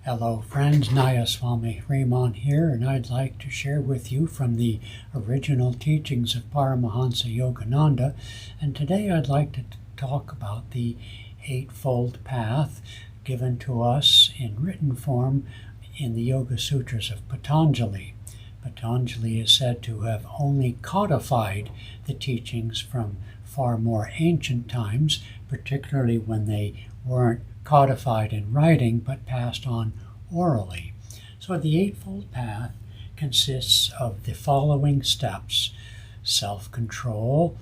Hello friends, Nayaswami Raymond here, and I'd like to share with you from the original teachings of Paramahansa Yogananda, and today I'd like to talk about the Eightfold Path given to us in written form in the Yoga Sutras of Patanjali. Patanjali is said to have only codified the teachings from far more ancient times, particularly when they weren't codified in writing but passed on orally. So the Eightfold Path consists of the following steps: self-control,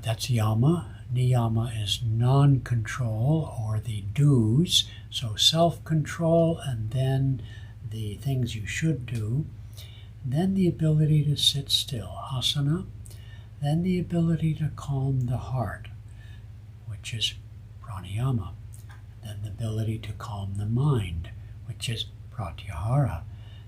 that's yama. Niyama is non-control, or the do's. So self-control, and then the things you should do. Then the ability to sit still, asana. Then the ability to calm the heart, which is pranayama. Then the ability to calm the mind, which is pratyahara.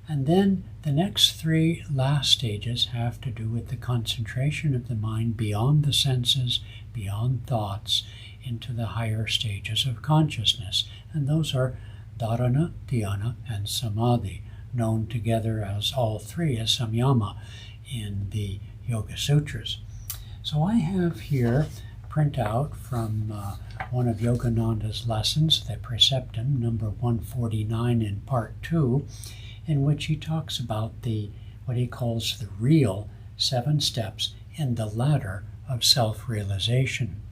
And then the next three last stages have to do with the concentration of the mind beyond the senses, beyond thoughts, into the higher stages of consciousness. And those are dharana, dhyana, and samadhi, known together as all three as samyama in the Yoga Sutras. So I have here a printout from one of Yogananda's lessons, the Praeceptum, number 149 in part 2, in which he talks about what he calls the real 7 steps in the ladder of self-realization.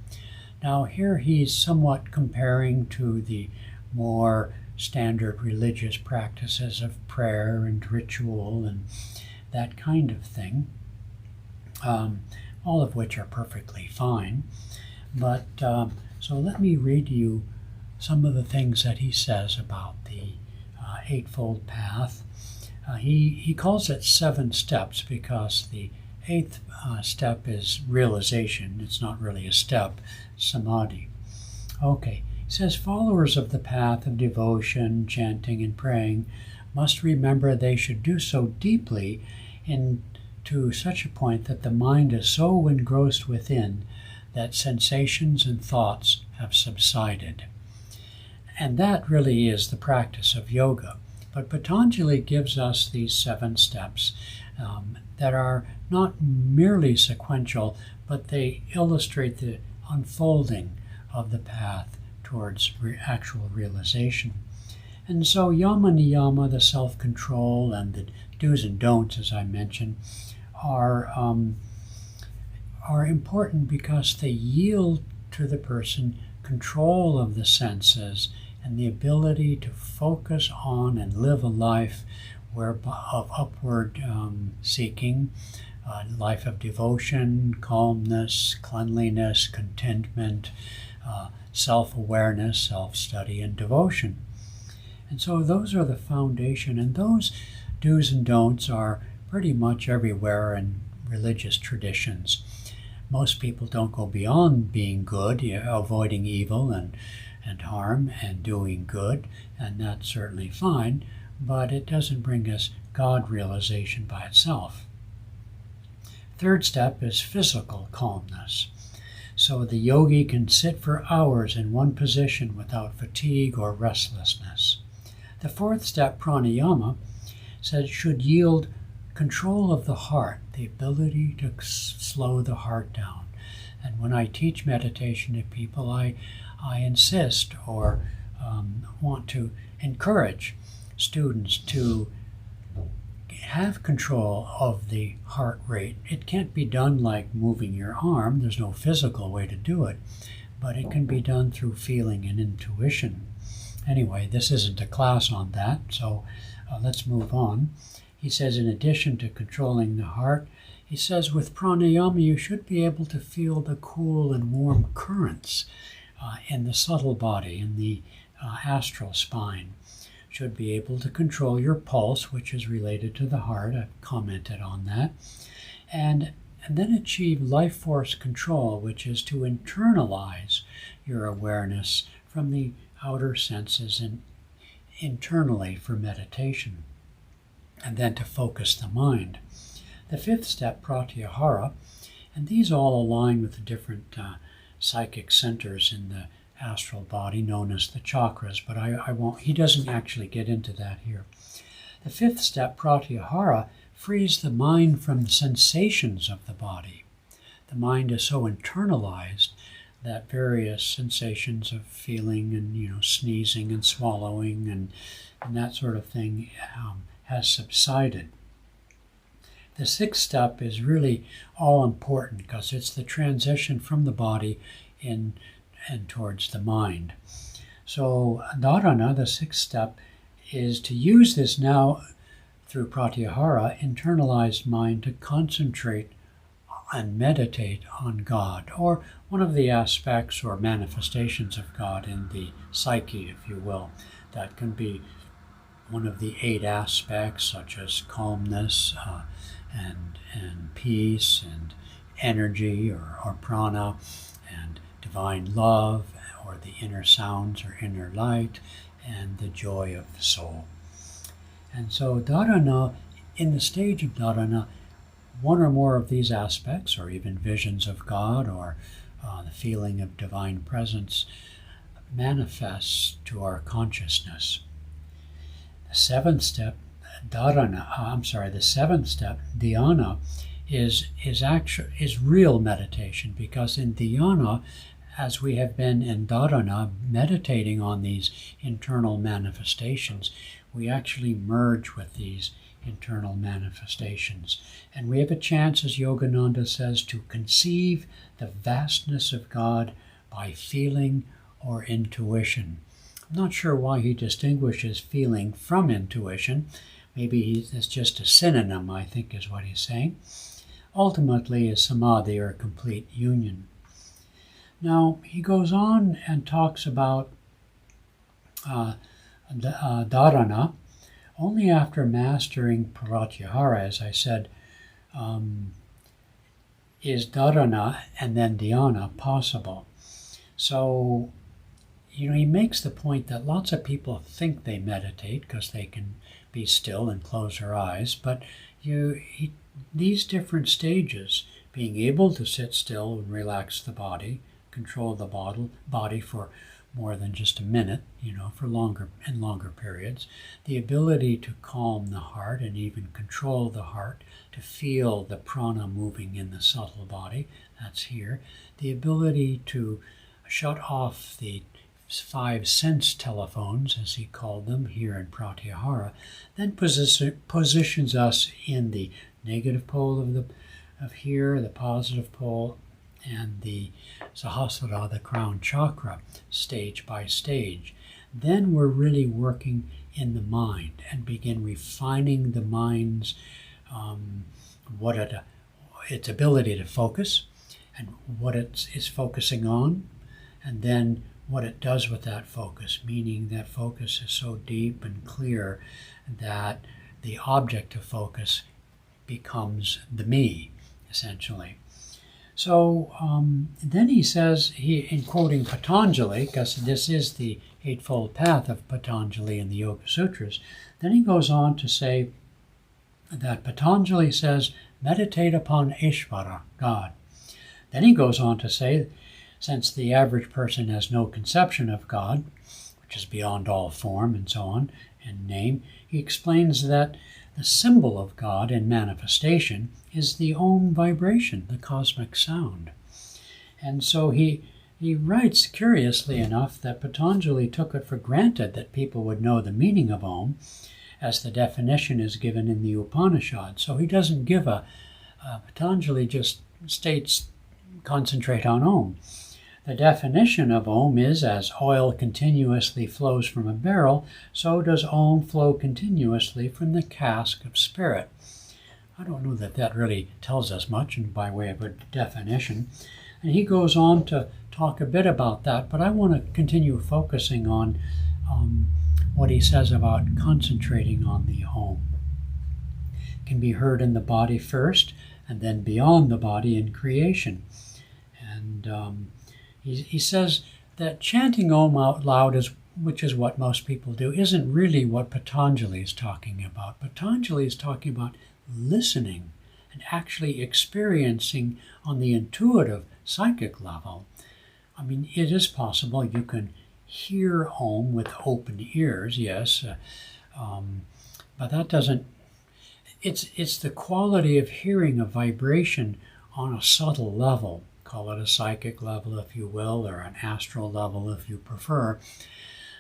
Now here he's somewhat comparing to the more standard religious practices of prayer and ritual and that kind of thing, all of which are perfectly fine. But so let me read you some of the things that he says about the Eightfold Path. He calls it 7 steps because the 8th step is realization. It's not really a step, samadhi. Okay, he says followers of the path of devotion, chanting, and praying must remember they should do so deeply to such a point that the mind is so engrossed within that sensations and thoughts have subsided. And that really is the practice of yoga. But Patanjali gives us these 7 steps that are not merely sequential, but they illustrate the unfolding of the path towards actual realization. And so yama niyama, the self-control, and the do's and don'ts, as I mentioned, are important because they yield to the person control of the senses and the ability to focus on and live a life of upward seeking, life of devotion, calmness, cleanliness, contentment, self-awareness, self-study, and devotion. And so those are the foundation, and those do's and don'ts are pretty much everywhere in religious traditions. Most people don't go beyond being good, avoiding evil and harm and doing good, and that's certainly fine, but it doesn't bring us God realization by itself. 3rd step is physical calmness. So the yogi can sit for hours in one position without fatigue or restlessness. The 4th step, pranayama, said should yield control of the heart, the ability to slow the heart down. And when I teach meditation to people, I insist or want to encourage students to have control of the heart rate. It can't be done like moving your arm. There's no physical way to do it, but it can be done through feeling and intuition. Anyway, this isn't a class on that, so let's move on. He says, in addition to controlling the heart, he says with pranayama you should be able to feel the cool and warm currents in the subtle body, in the astral spine. Should be able to control your pulse, which is related to the heart. I've commented on that. And then achieve life force control, which is to internalize your awareness from the outer senses and internally for meditation, and then to focus the mind. The 5th step, pratyahara, and these all align with the different psychic centers in the astral body known as the chakras, but I won't, he doesn't actually get into that here. The fifth step, pratyahara, frees the mind from the sensations of the body. The mind is so internalized that various sensations of feeling and sneezing and swallowing and that sort of thing has subsided. The sixth step is really all important because it's the transition from the body in and towards the mind. So dharana, the sixth step, is to use this now through pratyahara, internalized mind, to concentrate and meditate on God, or one of the aspects or manifestations of God in the psyche, if you will. That can be one of the 8 aspects, such as calmness and peace and energy or prana and divine love, or the inner sounds or inner light, and the joy of the soul. And so dharana, in the stage of dharana, one or more of these aspects, or even visions of God, or the feeling of divine presence, manifests to our consciousness. The seventh step, dhyana, is real meditation, because in dhyana, as we have been in dharana, meditating on these internal manifestations, we actually merge with these internal manifestations. And we have a chance, as Yogananda says, to conceive the vastness of God by feeling or intuition. I'm not sure why he distinguishes feeling from intuition. Maybe it's just a synonym, I think is what he's saying. Ultimately, is samadhi, or complete union. Now, he goes on and talks about dharana. Only after mastering pratyahara, as I said, is dharana and then dhyana possible. So, he makes the point that lots of people think they meditate because they can be still and close their eyes, but these different stages, being able to sit still and relax the body, control the body for more than just a minute, for longer periods, the ability to calm the heart and even control the heart, to feel the prana moving in the subtle body, that's here, the ability to shut off the 5 sense telephones, as he called them, here in pratyahara, then positions us in the negative pole of here, the positive pole, and the sahasrara, the crown chakra, stage by stage. Then we're really working in the mind and begin refining the mind's its ability to focus, and what it is focusing on, and then what it does with that focus, meaning that focus is so deep and clear that the object of focus becomes the me, essentially. So then he says, in quoting Patanjali, because this is the Eightfold Path of Patanjali in the Yoga Sutras, then he goes on to say that Patanjali says, meditate upon Ishvara, God. Then he goes on to say, since the average person has no conception of God, which is beyond all form and so on, and name, he explains that the symbol of God in manifestation is the Om vibration, the cosmic sound. And so he writes, curiously enough, that Patanjali took it for granted that people would know the meaning of Om, as the definition is given in the Upanishads. So he doesn't give Patanjali just states, concentrate on Om. The definition of Om is, as oil continuously flows from a barrel, so does Om flow continuously from the cask of spirit. I don't know that really tells us much by way of a definition. And he goes on to talk a bit about that, but I want to continue focusing on what he says about concentrating on the Om. It can be heard in the body first, and then beyond the body in creation. And he says that chanting Om out loud, which is what most people do, isn't really what Patanjali is talking about. Patanjali is talking about listening and actually experiencing on the intuitive psychic level, I mean, it is possible you can hear Om with open ears, yes, but that doesn't, it's the quality of hearing a vibration on a subtle level. Call it a psychic level, if you will, or an astral level, if you prefer.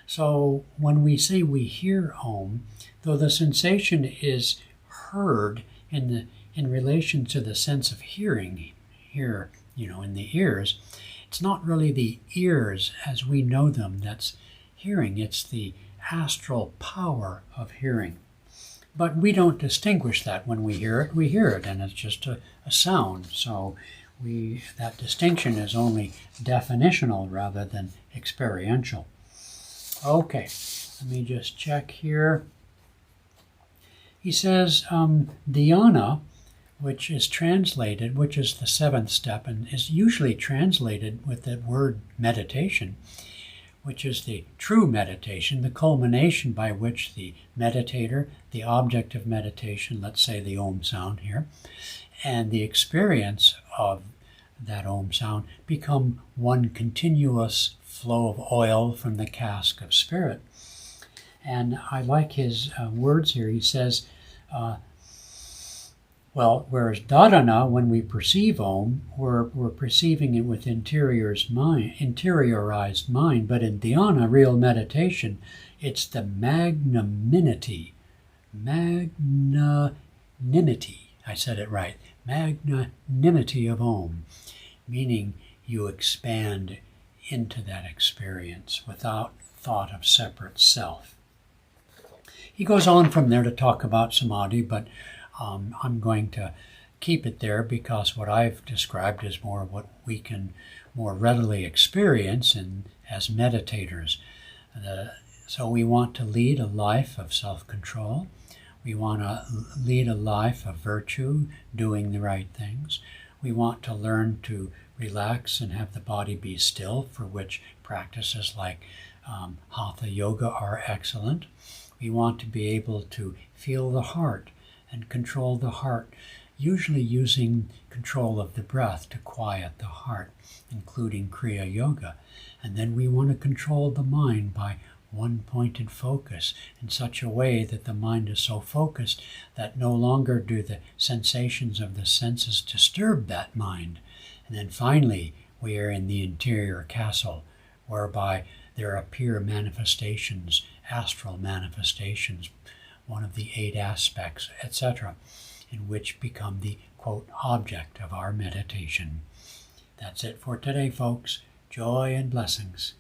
So when we say we hear Om, though the sensation is heard in relation to the sense of hearing here, in the ears, it's not really the ears as we know them that's hearing. It's the astral power of hearing. But we don't distinguish that when we hear it. We hear it, and it's just a sound. So that distinction is only definitional rather than experiential. Okay, let me just check here. He says dhyana, which is the seventh step, and is usually translated with the word meditation, which is the true meditation, the culmination by which the meditator, the object of meditation, let's say the Om sound here, and the experience of that Om sound become one continuous flow of oil from the cask of spirit. And I like his words here. He says, whereas dharana, when we perceive Om, we're perceiving it with interiorized mind, but in dhyana, real meditation, it's the magnanimity, I said it right, magnanimity of Om, meaning you expand into that experience without thought of separate self. He goes on from there to talk about samadhi, but I'm going to keep it there because what I've described is more what we can more readily experience as meditators. So we want to lead a life of self-control. We want to lead a life of virtue, doing the right things. We want to learn to relax and have the body be still, for which practices like Hatha Yoga are excellent. We want to be able to feel the heart and control the heart, usually using control of the breath to quiet the heart, including Kriya Yoga. And then we want to control the mind by one-pointed focus in such a way that the mind is so focused that no longer do the sensations of the senses disturb that mind. And then finally, we are in the interior castle, whereby there appear manifestations, astral manifestations, one of the 8 aspects, etc., in which become the, quote, object of our meditation. That's it for today, folks. Joy and blessings.